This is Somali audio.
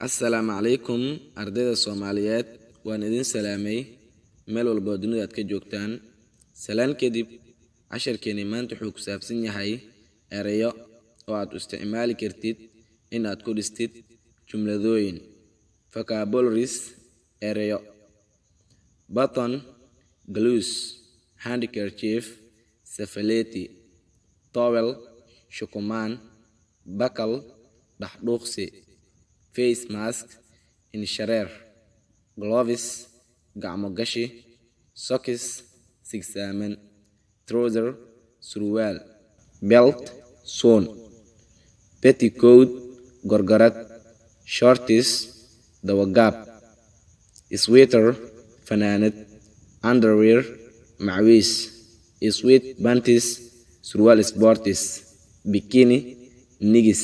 Assalaamu calaykum ardayda Soomaaliyeed waan idin salaamay meel walba oo dunida aad ka joogtaan. Salaan kadib casharkeeni maanta wuxuu ku saabsan yahay erayo oo aad u isticmaali kartid in aad ku dhistid jumladooyin. Vocabularies erayo: button, gloves, handkerchief, safaleti, towel, shukumaan, buckle, dhaxdhuuqsi, face mask, inshareer, gloves, gacmo gashi, socks, sigsaaman, trouser, surwaal, belt, suun, petticoat, gorgorad, shorts, dawagaab, sweater, fanaanad, underwear, macwiis, sweat panties, surwaal sports, bikini, nigis.